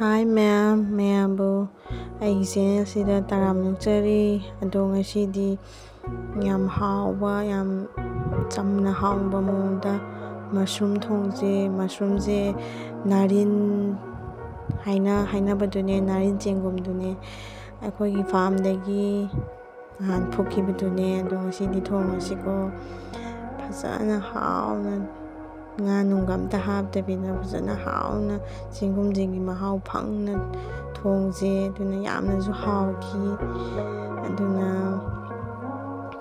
ꯍꯥꯏ ꯃꯌꯥꯝꯕꯨ ꯑꯩꯒꯤ ꯆꯦꯅꯦꯜꯁꯤꯗ ꯇꯔꯥꯝꯅꯆꯔꯤ ꯑꯗꯣ ꯉꯁꯤꯗꯤ ꯌꯥꯝ ꯍꯥꯎꯕ ꯌꯥꯝ ꯆꯝꯅ ꯍꯥꯎꯕ ꯃꯑꯣꯡꯗ ꯃꯁꯔꯨꯝ ꯊꯣꯡꯁꯦ. ꯃꯁꯔꯨꯝꯁꯦ ꯅꯥꯔꯤꯟ ꯍꯥꯏꯅꯕꯗꯨꯅꯦ, ꯅꯥꯔꯤꯟ ꯆꯦꯡꯒꯨꯝꯗꯨꯅꯦ ꯑꯩꯈꯣꯏꯒꯤ ꯐꯥꯔꯝꯗꯒꯤ ꯅꯍꯥꯟ ꯐꯨꯛꯈꯤꯕꯗꯨꯅꯦ. ꯑꯗꯣ ꯉꯁꯤꯗꯤ ꯊꯣꯡꯉꯁꯤꯀꯣ, ꯐꯖꯅ ꯍꯥꯎꯅ ꯉꯥ ꯅꯨꯡꯒ ꯑꯝꯇ ꯍꯥꯞꯇꯕꯤꯗ ꯐꯖꯅ ꯍꯥꯎꯅ ꯆꯦꯡꯒꯨꯝꯁꯤꯒꯤ ꯃꯍꯥꯎ ꯐꯪꯅ ꯊꯣꯡꯁꯦ. ꯑꯗꯨꯅ ꯌꯥꯝꯅꯁꯨ ꯍꯥꯎꯈꯤ. ꯑꯗꯨꯅ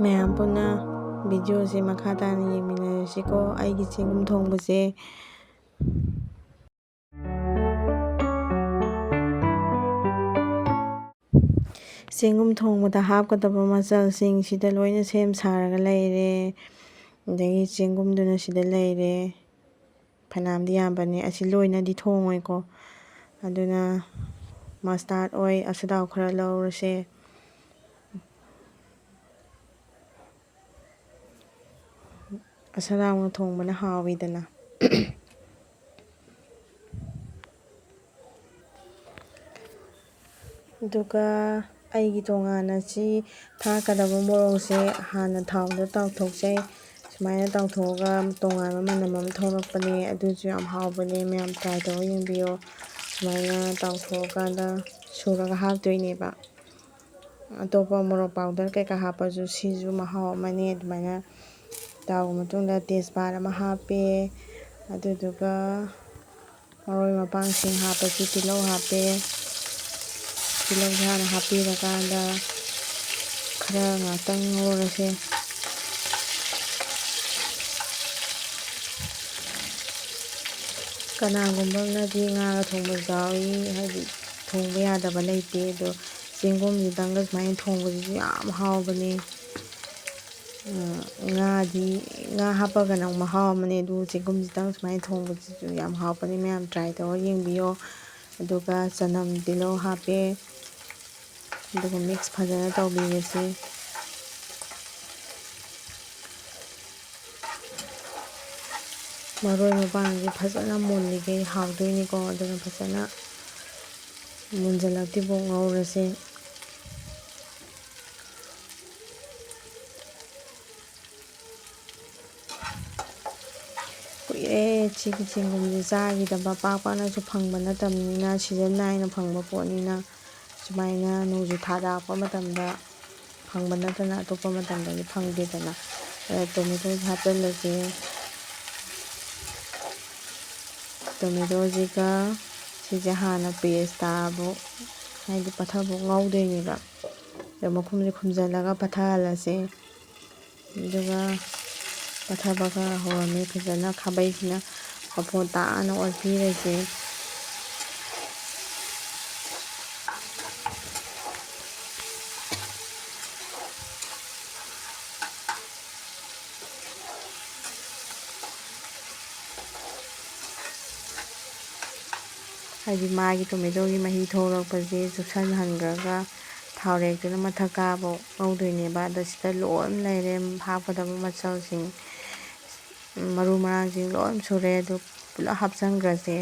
ꯃꯌꯥꯝ ꯄꯨꯟꯅ ꯚꯤꯗꯤꯑꯣꯁꯦ ꯃꯈꯥ ꯇꯥꯅ ꯌꯦꯡꯃꯤꯟꯅꯔꯁꯤꯀꯣ. ꯑꯩꯒꯤ ꯆꯦꯡꯒꯨꯝ ꯊꯣꯡꯕꯁꯦ ꯆꯦꯡꯒꯨꯝ ꯊꯣꯡꯕꯗ ꯍꯥꯞꯀꯗꯕ ꯃꯆꯜꯁꯤꯡ ꯁꯤꯗ ꯂꯣꯏꯅ ꯁꯦꯝ ꯁꯥꯔꯒ ꯂꯩꯔꯦ. ꯑꯗꯒꯤ ꯆꯦꯡꯒꯨꯝꯗꯨꯅ ꯁꯤꯗ ꯂꯩꯔꯦ. ꯐꯅꯌꯥꯝꯗꯤ ꯌꯥꯝꯕꯅꯦ, ꯑꯁꯤ ꯂꯣꯏꯅꯗꯤ ꯊꯣꯡꯉꯣꯏꯀꯣ. ꯑꯗꯨꯅ ꯃꯁꯇꯥꯔꯗ ꯑꯣꯏꯜ ꯑꯁꯨꯗꯥꯎ ꯈꯔ ꯂꯧꯔꯁꯦ. ꯑꯁꯗꯥꯎꯅ ꯊꯣꯡꯕꯅ ꯍꯥꯎꯋꯤꯗꯅ. ꯑꯗꯨꯒ ꯑꯩꯒꯤ ꯇꯣꯉꯥꯟꯅ ꯁꯤ ꯊꯥꯛꯀꯗꯕ ꯃꯣꯔꯣꯛꯁꯦ ꯍꯥꯟꯅ ꯊꯥꯎꯗ ꯇꯥꯎꯊꯣꯛꯆꯩ. ꯁꯨꯃꯥꯏꯅ ꯇꯥꯎꯊꯣꯛꯑꯒ ꯇꯣꯉꯥꯟꯕ ꯃꯅꯝ ꯑꯃ ꯊꯣꯛꯂꯛꯄꯅꯦ. ꯑꯗꯨꯁꯨ ꯌꯥꯝ ꯍꯥꯎꯕꯅꯦ. ꯃꯌꯥꯝ ꯇ꯭ꯔꯥꯏ ꯇꯧꯔ ꯌꯦꯡꯕꯤꯌꯣ. ꯁꯨꯃꯥꯏꯅ ꯇꯥꯎꯊꯣꯛꯑꯀꯥꯟꯗ ꯁꯨꯔꯒ ꯍꯥꯞꯇꯣꯏꯅꯦꯕ. ꯑꯇꯣꯞꯄ ꯃꯣꯔꯣꯛ ꯄꯥꯎꯗꯔ ꯀꯩꯀꯥ ꯍꯥꯞꯄꯁꯨ ꯁꯤꯁꯨ ꯃꯍꯥꯎ ꯑꯃꯅꯦ. ꯑꯗꯨꯃꯥꯏꯅ ꯇꯥꯎꯕ ꯃꯇꯨꯡꯗ ꯇꯦꯖꯄꯥꯠ ꯑꯃ ꯍꯥꯞꯄꯦ. ꯑꯗꯨꯗꯨꯒ ꯃꯔꯣꯏ ꯃꯄꯥꯡꯁꯤꯡ ꯍꯥꯞꯄꯁꯤ ꯇꯤꯜꯍꯧ ꯍꯥꯞꯄꯦ. ꯇꯤꯜꯍꯧꯁꯦ ꯍꯥꯟꯅ ꯍꯥꯞꯄꯤꯔꯀꯥꯟꯗ ꯈꯔ ꯉꯥꯛꯇꯪ ꯉꯧꯔꯁꯦ. ꯀꯅꯥꯒꯨꯝꯕ ꯑꯃꯅꯗꯤ ꯉꯥꯒ ꯊꯣꯡꯕꯁꯨ ꯌꯥꯎꯏ, ꯍꯥꯏꯗꯤ ꯊꯣꯡꯕ ꯌꯥꯗꯕ ꯂꯩꯇꯦ. ꯑꯗꯣ ꯆꯦꯡꯒꯨꯝꯁꯤꯗꯪꯒ ꯁꯨꯃꯥꯏꯅ ꯊꯣꯡꯕꯁꯤꯁꯨ ꯌꯥꯝ ꯍꯥꯎꯕꯅꯦ. ꯉꯥ ꯍꯥꯞꯄꯒꯅ ꯃꯍꯥꯎ ꯑꯃꯅꯦ. ꯑꯗꯨ ꯆꯦꯡꯒꯨꯝꯁꯤꯗꯪ ꯁꯨꯃꯥꯏꯅ ꯊꯣꯡꯕꯁꯤꯁꯨ ꯌꯥꯝ ꯍꯥꯎꯕꯅꯦ. ꯃꯌꯥꯝ ꯇ꯭ꯔꯥꯏ ꯇꯧꯔ ꯌꯦꯡꯕꯤꯌꯣ. ꯑꯗꯨꯒ ꯆꯅꯝ ꯇꯤꯜꯍꯧ ꯍꯥꯞꯄꯦ. ꯑꯗꯨꯒ ꯃꯤꯛꯁ ꯐꯖꯅ ꯇꯧꯕꯤꯔꯁꯤ. ꯃꯔꯣꯏ ꯃꯄꯥꯡꯁꯦ ꯐꯖꯅ ꯃꯨꯜꯂꯤꯈꯩ ꯍꯥꯎꯗꯣꯏꯅꯤꯀꯣ. ꯑꯗꯨꯅ ꯐꯖꯅ ꯃꯨꯟꯖꯜꯂꯛꯇ꯭ꯔꯤꯐꯥꯎ ꯉꯧꯔꯁꯦ. ꯀꯨꯏꯔꯦ ꯁꯤꯒꯤ ꯆꯦꯡꯒꯨꯝꯁꯦ ꯆꯥꯈꯤꯗꯕ, ꯄꯥꯛꯅꯁꯨ ꯐꯪꯕ ꯅꯠꯇꯕꯅꯤꯅ, ꯁꯤꯖꯟ ꯅꯥꯏꯅ ꯐꯪꯕ ꯄꯣꯠꯅꯤꯅ ꯁꯨꯃꯥꯏꯅ ꯅꯣꯡꯖꯨ ꯊꯥ ꯂꯥꯛꯄ ꯃꯇꯝꯗ ꯐꯪꯕ ꯅꯠꯇꯅ ꯑꯇꯣꯞꯄ ꯃꯇꯝꯗꯗꯤ ꯐꯪꯗꯦꯗꯅ. ꯇꯣꯃꯦꯇꯣꯁꯦ ꯍꯥꯞꯆꯤꯜꯂꯁꯦ. ꯇꯣꯃꯦꯇꯣꯁꯤꯒ ꯁꯤꯁꯦ ꯍꯥꯟꯅ ꯄꯦꯁ ꯇꯥꯕꯨ, ꯍꯥꯏꯗꯤ ꯄꯠꯊꯕꯥꯎ ꯉꯧꯗꯣꯏꯅꯦꯕ. ꯑꯗꯣ ꯃꯈꯨꯝꯁꯦ ꯈꯨꯝꯖꯤꯜꯂꯒ ꯄꯠꯊꯍꯜꯂꯁꯦ. ꯑꯗꯨꯒ ꯄꯠꯊꯕ ꯈꯔ ꯍꯧꯔꯝꯃꯤ. ꯐꯖꯅ ꯈꯥꯕꯩꯁꯤꯅ ꯃꯐꯣꯟ ꯇꯥꯅ ꯑꯣꯠꯄꯤꯔꯁꯦ. ꯍꯥꯏꯗꯤ ꯃꯥꯒꯤ ꯇꯣꯃꯦꯇꯣꯒꯤ ꯃꯍꯤ ꯊꯣꯛꯂꯛꯄꯁꯦ ꯆꯨꯞꯁꯤꯟꯍꯟꯈ꯭ꯔꯒ ꯊꯥꯎꯔꯦꯛꯇꯨꯅ ꯃꯊꯛ ꯀꯥꯕ ꯉꯧꯗꯣꯏꯅꯦꯕ. ꯑꯗꯣ ꯁꯤꯗ ꯂꯣꯏꯅ ꯂꯩꯔꯦ ꯍꯥꯞꯀꯗꯕ ꯃꯆꯜꯁꯤꯡ, ꯃꯔꯨ ꯃꯔꯥꯡꯁꯤꯡ ꯂꯣꯏ ꯁꯨꯔꯦ. ꯑꯗꯨ ꯄꯨꯂꯞ ꯍꯥꯞꯆꯟꯈ꯭ꯔꯁꯦ.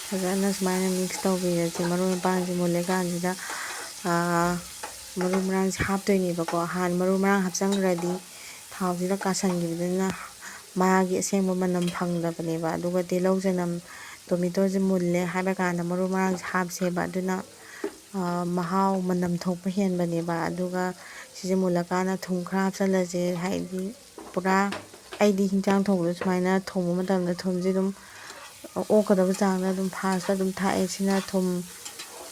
ꯐꯖꯅ ꯁꯨꯃꯥꯏꯅ ꯃꯤꯛꯁ ꯇꯧꯕꯤꯔꯁꯦ. ꯃꯔꯣꯏ ꯃꯄꯥꯡꯁꯦ ꯃꯨꯜꯂꯀꯥꯟꯁꯤꯗ ꯃꯔꯨ ꯃꯔꯥꯡꯁꯦ ꯍꯥꯞꯇꯣꯏꯅꯦꯕꯀꯣ. ꯍꯥꯟꯅ ꯃꯔꯨ ꯃꯔꯥꯡ ꯍꯥꯞꯆꯟꯈ꯭ꯔꯗꯤ ꯊꯥꯎꯁꯤꯗ ꯀꯥꯁꯟꯈꯤꯕꯗꯨꯅ ꯃꯥꯒꯤ ꯑꯁꯦꯡꯕ ꯃꯅꯝ ꯐꯪꯗꯕꯅꯦꯕ. ꯑꯗꯨꯒ ꯇꯤꯜꯍꯧ ꯆꯅꯝ ꯇꯣꯃꯦꯇꯣꯁꯦ ꯃꯨꯜꯂꯦ ꯍꯥꯏꯕ ꯀꯥꯟꯗ ꯃꯔꯨ ꯃꯔꯥꯡꯁꯦ ꯍꯥꯞꯁꯦꯕ. ꯑꯗꯨꯅ ꯃꯍꯥꯎ ꯃꯅꯝ ꯊꯣꯛꯄ ꯍꯦꯟꯕꯅꯦꯕ. ꯑꯗꯨꯒ ꯁꯤꯁꯦ ꯃꯨꯜꯂꯀꯥꯟꯗ ꯊꯨꯝ ꯈꯔ ꯍꯥꯞꯆꯜꯂꯁꯦ. ꯍꯥꯏꯗꯤ ꯄꯨꯔꯥ ꯑꯩꯗꯤ ꯍꯤꯟꯖꯥꯡ ꯊꯣꯡꯕꯗ ꯁꯨꯃꯥꯏꯅ ꯊꯣꯡꯕ ꯃꯇꯝꯗ ꯊꯨꯝꯁꯦ ꯑꯗꯨꯝ ꯑꯣꯛꯀꯗꯕ ꯆꯥꯡꯗ ꯑꯗꯨꯝ ꯐꯥꯔꯁꯇ ꯑꯗꯨꯝ ꯊꯥꯛꯑꯦ. ꯁꯤꯅ ꯊꯨꯝ,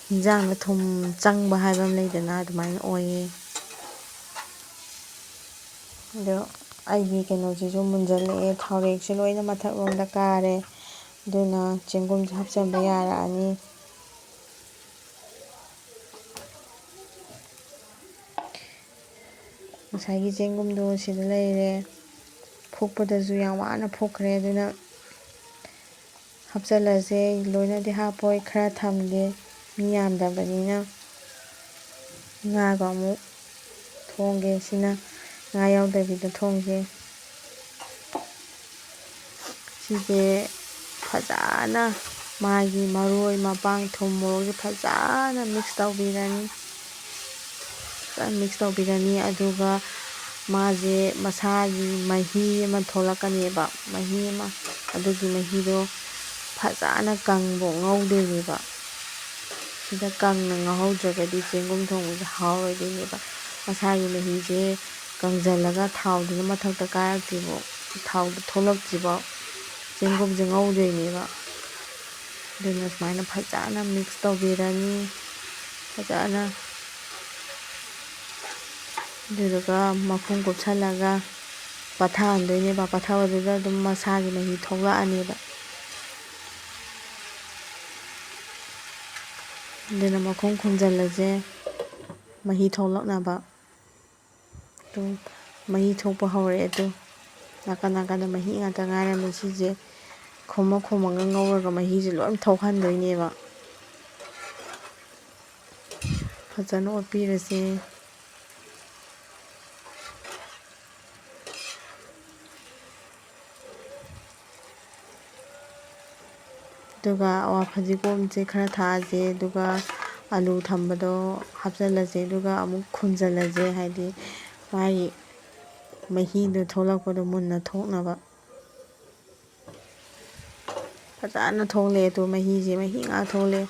ꯍꯤꯟꯖꯥꯡꯗ ꯊꯨꯝ ꯆꯪꯕ ꯍꯥꯏꯕ ꯑꯃ ꯂꯩꯗꯅ, ꯑꯗꯨꯃꯥꯏꯅ ꯑꯣꯏꯌꯦ. ꯑꯗꯣ ꯑꯩꯒꯤ ꯀꯩꯅꯣꯁꯤꯁꯨ ꯃꯨꯟꯖꯜꯂꯛꯑꯦ. ꯊꯥꯎꯔꯦꯛꯁꯦ ꯂꯣꯏꯅ ꯃꯊꯛꯂꯣꯝꯗ ꯀꯥꯔꯦ. ꯑꯗꯨꯅ ꯆꯦꯡꯒꯨꯝꯁꯦ ꯍꯥꯞꯆꯤꯟꯕ ꯌꯥꯔꯛꯑꯅꯤ. ꯉꯁꯥꯏꯒꯤ ꯆꯦꯡꯒꯨꯝꯗꯣ ꯁꯤꯗ ꯂꯩꯔꯦ. ꯐꯨꯛꯄꯗꯁꯨ ꯌꯥꯝ ꯋꯥꯅ ꯐꯨꯛꯈ꯭ꯔꯦ. ꯑꯗꯨꯅ ꯍꯥꯞꯆꯤꯜꯂꯁꯦ. ꯂꯣꯏꯅꯗꯤ ꯍꯥꯞꯄꯣꯏ, ꯈꯔ ꯊꯝꯒꯦ, ꯃꯤ ꯌꯥꯝꯗꯕꯅꯤꯅ. ꯉꯥꯒ ꯑꯃꯨꯛ ꯊꯣꯡꯒꯦ. ꯁꯤꯅ ꯉꯥ ꯌꯥꯎꯗꯕꯤꯗ ꯊꯣꯡꯒꯦ. ꯁꯤꯁꯦ ꯐꯖꯅ ꯃꯥꯒꯤ ꯃꯔꯣꯏ ꯃꯄꯥꯡ ꯊꯨꯝ ꯃꯣꯔꯣꯛꯁꯦ ꯐꯖꯅ ꯃꯤꯛꯁ ꯇꯧꯕꯤꯔꯅꯤ ꯑꯗꯨꯒ ꯃꯥꯁꯦ ꯃꯁꯥꯒꯤ ꯃꯍꯤ ꯑꯃ ꯊꯣꯛꯂꯛꯀꯅꯦꯕ, ꯃꯍꯤ ꯑꯃ. ꯑꯗꯨꯒꯤ ꯃꯍꯤꯗꯣ ꯐꯖꯅ ꯀꯪꯕꯧ ꯉꯧꯗꯣꯏꯅꯦꯕ. ꯁꯤꯗ ꯀꯪꯅ ꯉꯧꯍꯧꯗ꯭ꯔꯒꯗꯤ ꯆꯦꯡꯒꯨꯝ ꯊꯣꯡꯕꯁꯦ ꯍꯥꯎꯔꯣꯏꯗꯣꯏꯅꯦꯕ. ꯃꯁꯥꯒꯤ ꯃꯍꯤꯁꯦ ꯀꯪꯁꯤꯜꯂꯒ ꯊꯥꯎꯗꯨꯅ ꯃꯊꯛꯇ ꯀꯥꯔꯛꯇ꯭ꯔꯤꯐꯥꯎ, ꯊꯥꯎꯗ ꯊꯣꯛꯂꯛꯇ꯭ꯔꯤꯐꯥꯎ ꯆꯦꯡꯒꯨꯝꯁꯦ ꯉꯧꯗꯣꯏꯅꯦꯕ. ꯑꯗꯨꯅ ꯁꯨꯃꯥꯏꯅ ꯐꯖꯅ ꯃꯤꯛꯁ ꯇꯧꯕꯤꯔꯅꯤ ꯐꯖꯅ. ꯑꯗꯨꯗꯨꯒ ꯃꯈꯨꯝ ꯀꯨꯞꯁꯜꯂꯒ ꯄꯠꯊꯍꯟꯗꯣꯏꯅꯦꯕ. ꯄꯠꯊꯕꯗꯨꯗ ꯑꯗꯨꯝ ꯃꯁꯥꯒꯤ ꯃꯍꯤ ꯊꯣꯛꯂꯛꯑꯅꯦꯕ. ꯑꯗꯨꯅ ꯃꯈꯨꯝ ꯈꯨꯝꯖꯤꯜꯂꯁꯦ ꯃꯍꯤ ꯊꯣꯛꯂꯛꯅꯕ. ꯑꯗꯨꯝ ꯃꯍꯤ ꯊꯣꯛꯄ ꯍꯧꯔꯛꯑꯦ. ꯑꯗꯨ ꯅꯥꯀꯟ ꯅꯥꯀꯟꯗ ꯃꯍꯤ ꯉꯥꯛꯇ ꯉꯥꯏꯔꯝꯃꯦ. ꯁꯤꯁꯦ ꯈꯨꯝꯃꯒ ꯉꯧꯔꯒ ꯃꯍꯤꯁꯦ ꯂꯣꯏ ꯊꯣꯛꯍꯟꯗꯣꯏꯅꯦꯕ. ꯐꯖꯅ ꯑꯣꯠꯄꯤꯔꯁꯦ. ꯑꯗꯨꯒ ꯑꯋꯥ ꯐꯗꯤꯒꯣꯝꯁꯦ ꯈꯔ ꯊꯥꯛꯑꯁꯦ. ꯑꯗꯨꯒ ꯑꯂꯨ ꯊꯝꯕꯗꯣ ꯍꯥꯞꯆꯤꯜꯂꯁꯦ. ꯑꯗꯨꯒ ꯑꯃꯨꯛ ꯈꯨꯝꯖꯤꯜꯂꯁꯦ, ꯍꯥꯏꯗꯤ ꯃꯥꯒꯤ ꯃꯍꯤꯗꯣ ꯊꯣꯛꯂꯛꯄꯗꯣ ꯃꯨꯟꯅ ꯊꯣꯛꯅꯕ. ꯐꯖꯅ ꯊꯣꯛꯂꯛꯑꯦ. ꯑꯗꯣ ꯃꯍꯤ ꯉꯥꯛ ꯊꯣꯛꯂꯛꯑꯦ.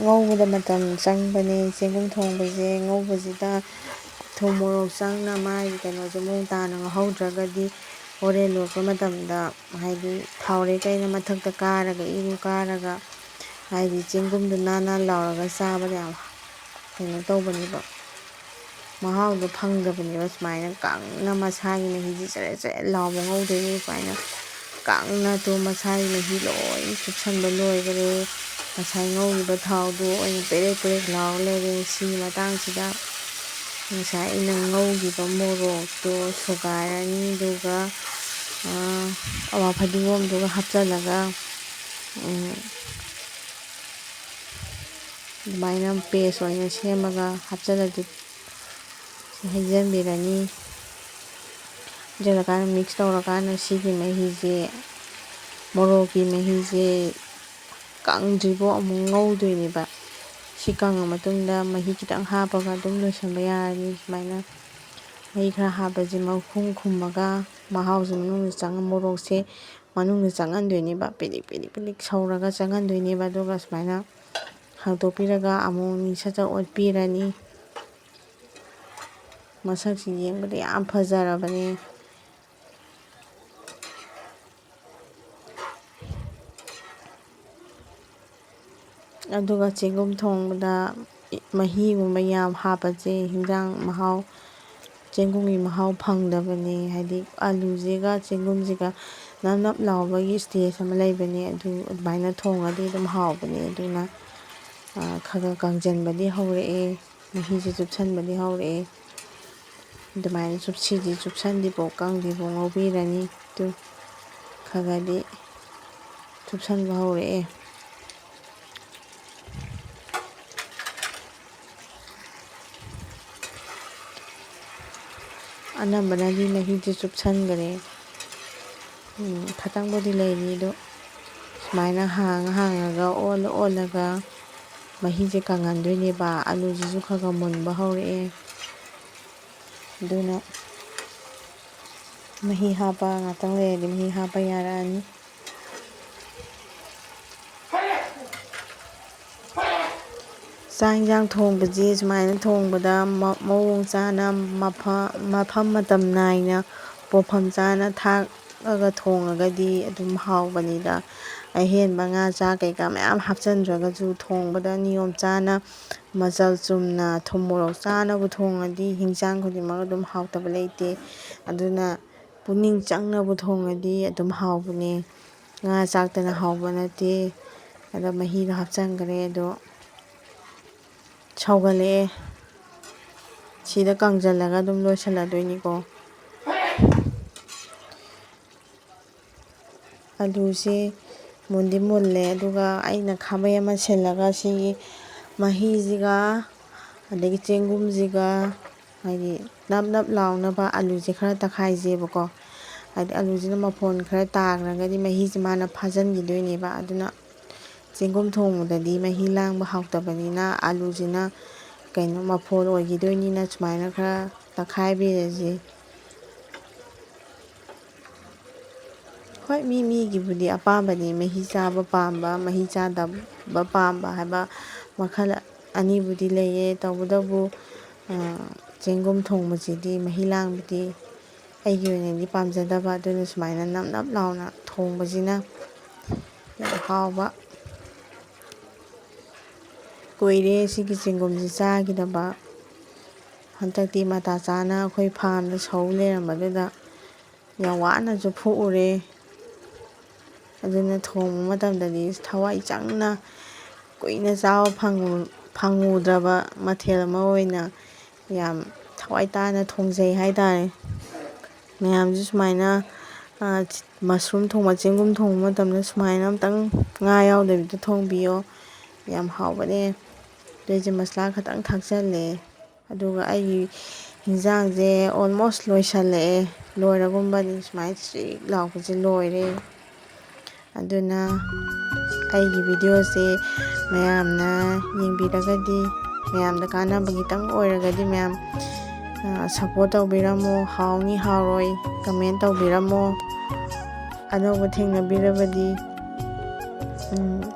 ꯉꯧꯕꯗ ꯃꯇꯝ ꯆꯪꯕꯅꯦ ꯆꯦꯡꯒꯨꯝ ꯊꯣꯡꯕꯁꯦ. ꯉꯧꯕꯁꯤꯗ ꯊꯨꯝ ꯃꯣꯔꯣꯛ ꯆꯪꯅ ꯃꯥꯒꯤ ꯀꯩꯅꯣꯁꯦ ꯃꯑꯣꯡ ꯇꯥꯅ ꯉꯧꯍꯧꯗ꯭ꯔꯒꯗꯤ ꯍꯣꯔꯦꯟ ꯂꯣꯠꯄ ꯃꯇꯝꯗ ꯍꯥꯏꯗꯤ ꯊꯥꯎꯔꯦꯛ ꯀꯩꯅ ꯃꯊꯛꯇ ꯀꯥꯔꯒ ꯏꯔꯨ ꯀꯥꯔꯒ ꯍꯥꯏꯗꯤ ꯆꯦꯡꯒꯨꯝꯗꯣ ꯅꯥꯟ ꯅꯥꯟ ꯂꯥꯎꯔꯒ ꯆꯥꯕꯗ ꯌꯥꯝ ꯀꯩꯅꯣ ꯇꯧꯕꯅꯦꯕ, ꯃꯍꯥꯎꯗꯣ ꯐꯪꯗꯕꯅꯦꯕ. ꯁꯨꯃꯥꯏꯅ ꯀꯪꯅ ꯃꯁꯥꯒꯤ ꯃꯍꯤꯁꯦ ꯆꯔꯦꯠ ꯆꯔꯦꯠ ꯂꯥꯎꯕ ꯉꯧꯗꯣꯏꯅꯦ. ꯁꯨꯃꯥꯏꯅ ꯀꯪꯅ ꯃꯁꯥꯒꯤ ꯃꯍꯤ ꯂꯣꯏ ꯆꯨꯞꯁꯟꯕ ꯂꯣꯏꯈꯔꯦ. ꯉꯁꯥꯏ ꯉꯧꯔꯤꯕ ꯊꯥꯎꯗꯣ ꯑꯣꯏꯅ ꯄꯦꯔꯦꯛ ꯄꯦꯔꯦꯛ ꯂꯥꯎꯔ ꯂꯩꯔꯦ. ꯁꯤꯒꯤ ꯃꯇꯥꯡꯁꯤꯗ ꯉꯁꯥꯏ ꯑꯩꯅ ꯉꯧꯈꯤꯕ ꯃꯣꯔꯣꯛꯇꯣ ꯁꯨꯒꯥꯏꯔꯅꯤ. ꯑꯗꯨꯒ ꯑꯋꯥ ꯐꯗꯤꯒꯣꯝꯗꯨꯒ ꯍꯥꯞꯆꯤꯜꯂꯒ ꯑꯗꯨꯃꯥꯏꯅ ꯄꯦꯁ ꯑꯣꯏꯅ ꯁꯦꯝꯃꯒ ꯍꯥꯞꯆꯤꯜꯂꯗꯤ ꯍꯩꯖꯤꯟꯕꯤꯔꯅꯤ. ꯍꯩꯖꯤꯜꯂꯀꯥꯟꯗ ꯃꯤꯛꯁ ꯇꯧꯔꯀꯥꯟꯗ ꯁꯤꯒꯤ ꯃꯍꯤꯁꯦ, ꯃꯣꯔꯣꯛꯀꯤ ꯃꯍꯤꯁꯦ ꯀꯪꯗ꯭ꯔꯤꯐꯥꯎ ꯑꯃꯨꯛ ꯉꯧꯗꯣꯏꯅꯦꯕ. ꯁꯤ ꯀꯪꯉ ꯃꯇꯨꯡꯗ ꯃꯍꯤ ꯈꯤꯇꯪ ꯍꯥꯞꯄꯒ ꯑꯗꯨꯝ ꯂꯣꯏꯁꯤꯟꯕ ꯌꯥꯔꯅꯤ. ꯁꯨꯃꯥꯏꯅ ꯃꯍꯤ ꯈꯔ ꯍꯥꯞꯄꯁꯦ ꯃꯈꯨꯝ ꯈꯨꯝꯃꯒ ꯃꯍꯥꯎꯁꯦ ꯃꯅꯨꯡꯗ ꯃꯣꯔꯣꯛꯁꯦ ꯃꯅꯨꯡꯗ ꯆꯪꯍꯟꯗꯣꯏꯅꯦꯕ. ꯄꯤꯔꯤꯛ ꯄꯤꯔꯤꯛ ꯄꯤꯔꯤꯛ ꯁꯧꯔꯒ ꯆꯪꯍꯟꯗꯣꯏꯅꯦꯕ. ꯑꯗꯨꯒ ꯁꯨꯃꯥꯏꯅ ꯍꯥꯡꯇꯣꯛꯄꯤꯔꯒ ꯑꯃꯨꯛ ꯁꯠ ꯑꯣꯠꯄꯤꯔꯅꯤ. ꯃꯁꯛꯁꯤ ꯌꯦꯡꯕꯗ ꯌꯥꯝ ꯐꯖꯔꯕꯅꯦ. ꯑꯗꯨꯒ ꯆꯦꯡꯒꯨꯝ ꯊꯣꯡꯕꯗ ꯃꯍꯤꯒꯨꯝꯕ ꯌꯥꯝ ꯍꯥꯞꯄꯁꯦ ꯍꯤꯟꯖꯥꯡ ꯃꯍꯥꯎ, ꯆꯦꯡꯒꯨꯝꯒꯤ ꯃꯍꯥꯎ ꯐꯪꯗꯕꯅꯦ. ꯍꯥꯏꯗꯤ ꯑꯂꯨꯁꯤꯒ ꯆꯦꯡꯒꯨꯝꯁꯤꯒ ꯅꯞ ꯅꯞ ꯂꯥꯎꯕꯒꯤ ꯏꯁꯇꯦꯖ ꯑꯃ ꯂꯩꯕꯅꯦ. ꯑꯗꯨꯃꯥꯏꯅ ꯊꯣꯡꯉꯗꯤ ꯑꯗꯨꯝ ꯍꯥꯎꯕꯅꯦ. ꯑꯗꯨꯅ ꯈꯔ ꯀꯪꯁꯤꯟꯕꯗꯤ ꯍꯧꯔꯛꯑꯦ, ꯃꯍꯤꯁꯦ ꯆꯨꯞꯁꯟꯕꯗꯤ ꯍꯧꯔꯛꯑꯦ. ꯑꯗꯨꯃꯥꯏꯅ ꯁꯤꯗꯤ ꯆꯨꯞꯁꯟꯗ꯭ꯔꯤꯐꯥꯎ ꯀꯪꯗ꯭ꯔꯤꯐꯥꯎ ꯉꯧꯕꯤꯔꯅꯤ. ꯑꯗꯨ ꯈꯔꯗꯤ ꯆꯨꯞꯁꯟꯕ ꯍꯧꯔꯛꯑꯦ. ꯑꯅꯝꯕꯅꯗꯤ ꯃꯍꯤꯁꯦ ꯆꯨꯞꯁꯟꯈꯔꯦ. ꯈꯇꯪꯕꯨꯗꯤ ꯂꯩꯔꯤ. ꯑꯗꯣ ꯁꯨꯃꯥꯏꯅ ꯍꯥꯡꯉꯒ ꯑꯣꯜꯂꯒ ꯃꯍꯤꯁꯦ ꯀꯪꯍꯟꯗꯣꯏꯅꯦꯕ. ꯑꯂꯨꯁꯤꯁꯨ ꯈꯔ ꯃꯨꯟꯕ ꯍꯧꯔꯛꯑꯦ. ꯑꯗꯨꯅ ꯃꯍꯤ ꯍꯥꯞꯄ ꯉꯥꯛꯇꯪ ꯂꯩꯔꯗꯤ ꯃꯍꯤ ꯍꯥꯞꯄ ꯌꯥꯔꯛꯑꯅꯤ. ꯆꯥꯛ ꯌꯦꯟꯁꯥꯡ ꯊꯣꯡꯕꯁꯦ ꯁꯨꯃꯥꯏꯅ ꯊꯣꯡꯕꯗ ꯃꯑꯣꯡ ꯆꯥꯅ ꯃꯐꯝ ꯃꯇꯝ ナꯏꯅ ꯄꯣꯠꯐꯝ ꯆꯥꯅ ꯊꯥꯛꯑꯒ ꯊꯣꯡꯉꯒꯗꯤ ꯑꯗꯨꯝ ꯍꯥꯎꯕꯅꯤꯗ. ꯑꯍꯦꯟꯕ ꯉꯥ ꯆꯥꯛ ꯀꯩꯀꯥ ꯃꯌꯥꯝ ꯍꯥꯞꯆꯤꯟꯗ꯭ꯔꯒꯁꯨ ꯊꯣꯡꯕꯗ ꯅꯤꯌꯣꯝ ꯆꯥꯅ ꯃꯆꯜ ꯆꯨꯝꯅ ꯊꯨꯝ ꯃꯣꯔꯣꯛ ꯆꯥꯅꯕꯨ ꯊꯣꯡꯉꯗꯤ ꯍꯤꯟꯖꯥꯡ ꯈꯨꯗꯤꯡꯃꯛ ꯑꯗꯨꯝ ꯍꯥꯎꯇꯕ ꯂꯩꯇꯦ. ꯑꯗꯨꯅ ꯄꯨꯛꯅꯤꯡ ꯆꯪꯅꯕꯨ ꯊꯣꯡꯉꯗꯤ ꯑꯗꯨꯝ ꯍꯥꯎꯕꯅꯦ. ꯉꯥ ꯆꯥꯛꯇꯅ ꯍꯥꯎꯕ ꯅꯠꯇꯦ. ꯑꯗ ꯃꯍꯤꯗꯣ ꯍꯥꯞꯆꯟꯈ꯭ꯔꯦ. ꯑꯗꯣ ꯁꯧꯒꯠꯂꯛꯑꯦ. ꯁꯤꯗ ꯀꯪꯁꯤꯜꯂꯒ ꯑꯗꯨꯝ ꯂꯣꯏꯁꯤꯜꯂꯗꯣꯏꯅꯤꯀꯣ. ꯑꯂꯨꯁꯦ ꯃꯨꯟꯗꯤ ꯃꯨꯜꯂꯦ. ꯑꯗꯨꯒ ꯑꯩꯅ ꯈꯥꯕꯩ ꯑꯃ ꯁꯤꯜꯂꯒ ꯁꯤꯒꯤ ꯃꯍꯤꯁꯤꯒ ꯑꯗꯒꯤ ꯆꯦꯡꯒꯨꯝꯁꯤꯒ ꯍꯥꯏꯗꯤ ꯅꯞ ꯅꯞ ꯂꯥꯎꯅꯕ ꯑꯂꯨꯁꯦ ꯈꯔ ꯇꯛꯈꯥꯏꯁꯦꯕꯀꯣ. ꯍꯥꯏꯗꯤ ꯑꯂꯨꯁꯤꯅ ꯃꯐꯣꯟ ꯈꯔ ꯇꯥꯈ꯭ꯔꯒꯗꯤ ꯃꯍꯤꯁꯦ ꯃꯥꯅ ꯐꯥꯖꯤꯟꯈꯤꯗꯣꯏꯅꯦꯕ. ꯑꯗꯨꯅ ꯆꯦꯡꯒꯨꯝ ꯊꯣꯡꯕꯗꯗꯤ ꯃꯍꯤ ꯂꯥꯡꯕ ꯍꯥꯎꯇꯕꯅꯤꯅ ꯑꯂꯨꯁꯤꯅ ꯃꯐꯣꯟ ꯑꯣꯏꯈꯤꯗꯣꯏꯅꯤꯅ ꯁꯨꯃꯥꯏꯅ ꯈꯔ ꯇꯛꯈꯥꯏꯕꯤꯔꯁꯤ. ꯍꯣꯏ, ꯃꯤꯒꯤꯕꯨꯗꯤ ꯑꯄꯥꯝꯕꯅꯤ. ꯃꯍꯤ ꯆꯥꯕ ꯄꯥꯝꯕ, ꯃꯍꯤ ꯆꯥꯗꯕ ꯄꯥꯝꯕ ꯍꯥꯏꯕ ꯃꯈꯜ ꯑꯅꯤꯕꯨꯗꯤ ꯂꯩꯌꯦ. ꯇꯧꯕꯇꯕꯨ ꯆꯦꯡꯒꯨꯝ ꯊꯣꯡꯕꯁꯤꯗꯤ ꯃꯍꯤ ꯂꯥꯡꯕꯗꯤ ꯑꯩꯒꯤ ꯑꯣꯏꯅꯗꯤ ꯄꯥꯝꯖꯗꯕ. ꯑꯗꯨꯅ ꯁꯨꯃꯥꯏꯅ ꯅꯞ ꯅꯞ launa ꯊꯣꯡꯕꯁꯤꯅ ꯌꯥꯝ ꯍꯥꯎꯕ. ꯀꯨꯏꯔꯦ ꯁꯤꯒꯤ ꯆꯦꯡꯒꯨꯝꯁꯤ ꯆꯥꯈꯤꯗꯕ. ꯍꯟꯗꯛꯇꯤ ꯃꯇꯥ ꯆꯥꯅ ꯑꯩꯈꯣꯏ ꯐꯥꯔꯝꯗ ꯁꯧ ꯂꯩꯔꯝꯕꯗꯨꯗ ꯌꯥꯝ ꯋꯥꯅꯁꯨ ꯐꯨꯛꯎꯔꯦ. ꯑꯗꯨꯅ ꯊꯣꯡꯕ ꯃꯇꯝꯗꯗꯤ ꯊꯋꯥꯏ ꯆꯪꯅ ꯀꯨꯏꯅ ꯆꯥꯕ ꯐꯪꯉꯨꯗ꯭ꯔꯕ ꯃꯊꯦꯜ ꯑꯃ ꯑꯣꯏꯅ ꯌꯥꯝ ꯊꯋꯥꯏ ꯇꯥꯅ ꯊꯣꯡꯖꯩ ꯍꯥꯏꯇꯥꯔꯦ. ꯃꯌꯥꯝꯁꯨ ꯁꯨꯃꯥꯏꯅ ꯃꯁꯔꯨꯝ ꯊꯣꯡꯕ, ꯆꯦꯡꯒꯨꯝ ꯊꯣꯡꯕ ꯃꯇꯝꯗ ꯁꯨꯃꯥꯏꯅ ꯑꯝꯇꯪ ꯉꯥ ꯌꯥꯎꯗꯕꯤꯗ ꯊꯣꯡꯕꯤꯌꯣ. ꯌꯥꯝ ꯍꯥꯎꯕꯅꯦ. ꯑꯗꯩꯁꯦ ꯃꯁꯂꯥ ꯈꯛꯇꯪ ꯊꯥꯛꯆꯜꯂꯦ. ꯑꯗꯨꯒ ꯑꯩꯒꯤ ꯍꯤꯟꯖꯥꯡꯁꯦ ꯑꯣꯜꯃꯣꯁ ꯂꯣꯏꯁꯜꯂꯛꯑꯦ. ꯂꯣꯏꯔꯒꯨꯝꯕꯅꯤ. ꯁꯨꯃꯥꯏꯅ ꯆꯤꯛ ꯂꯥꯎꯕꯁꯦ ꯂꯣꯏꯔꯦ. ꯑꯗꯨꯅ ꯑꯩꯒꯤ ꯚꯤꯗꯤꯑꯣꯁꯦ ꯃꯌꯥꯝꯅ ꯌꯦꯡꯕꯤꯔꯒꯗꯤ, ꯃꯌꯥꯝꯗ ꯀꯥꯟꯅꯕ ꯈꯤꯇꯪ ꯑꯣꯏꯔꯒꯗꯤ ꯃꯌꯥꯝ ꯁꯞꯄꯣꯔꯠ ꯇꯧꯕꯤꯔꯝꯃꯣ. ꯍꯥꯎꯅꯤ ꯍꯥꯎꯔꯣꯏ ꯀꯃꯦꯟ ꯇꯧꯕꯤꯔꯝꯃꯣ. ꯑꯅꯧꯕ ꯊꯦꯡꯅꯕꯤꯔꯕꯗꯤ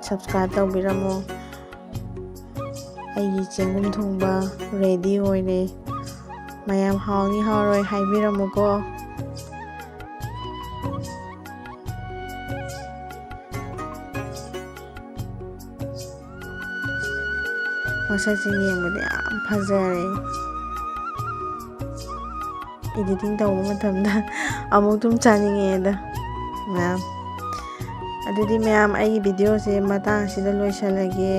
ꯁꯞꯁꯀ꯭ꯔꯥꯏꯕ ꯇꯧꯕꯤꯔꯝꯃꯣ. ꯑꯩꯒꯤ ꯆꯦꯡꯒꯨꯝ ꯊꯣꯡꯕ ꯔꯦꯗꯤ ꯑꯣꯏꯔꯦ. ꯃꯌꯥꯝ ꯍꯥꯎꯅꯤ ꯍꯥꯎꯔꯣꯏ ꯍꯥꯏꯕꯤꯔꯝꯃꯨꯀꯣ. ꯃꯁꯛꯁꯦ ꯌꯦꯡꯕꯗ ꯌꯥꯝ ꯐꯖꯔꯦ. ꯏꯗꯤꯇꯤꯡ ꯇꯧꯕ ꯃꯇꯝꯗ ꯑꯃꯨꯛ ꯑꯗꯨꯝ ꯆꯥꯅꯤꯡꯉꯦꯗ ꯃꯌꯥꯝ. ꯑꯗꯨꯗꯤ ꯃꯌꯥꯝ ꯑꯩꯒꯤ ꯚꯤꯗꯤꯑꯣꯁꯦ ꯃꯇꯥꯡꯁꯤꯗ ꯂꯣꯏꯁꯤꯜꯂꯒꯦ.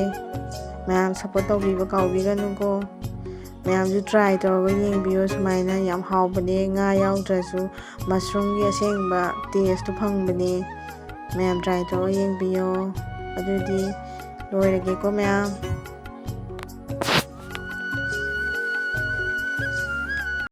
ꯃꯌꯥꯝ ꯁꯞꯄꯣꯔꯠ ꯇꯧꯕꯤꯕ ꯀꯥꯎꯕꯤꯒꯅꯨꯀꯣ. ꯃꯌꯥꯝꯁꯨ ꯇ꯭ꯔꯥꯏ ꯇꯧꯔꯒ ꯌꯦꯡꯕꯤꯌꯣ. ꯁꯨꯃꯥꯏꯅ ꯌꯥꯝ ꯍꯥꯎꯕꯅꯦ. ꯉꯥ ꯌꯥꯎꯗ꯭ꯔꯁꯨ ꯃꯁꯔꯨꯝꯒꯤ ꯑꯁꯦꯡꯕ ꯇꯦꯁꯇꯨ ꯐꯪꯕꯅꯦ. ꯃꯌꯥꯝ ꯇ꯭ꯔꯥꯏ ꯇꯧꯔꯒ ꯌꯦꯡꯕꯤꯌꯣ. ꯑꯗꯨꯗꯤ ꯂꯣꯏꯔꯒꯦꯀꯣ ꯃꯌꯥꯝ.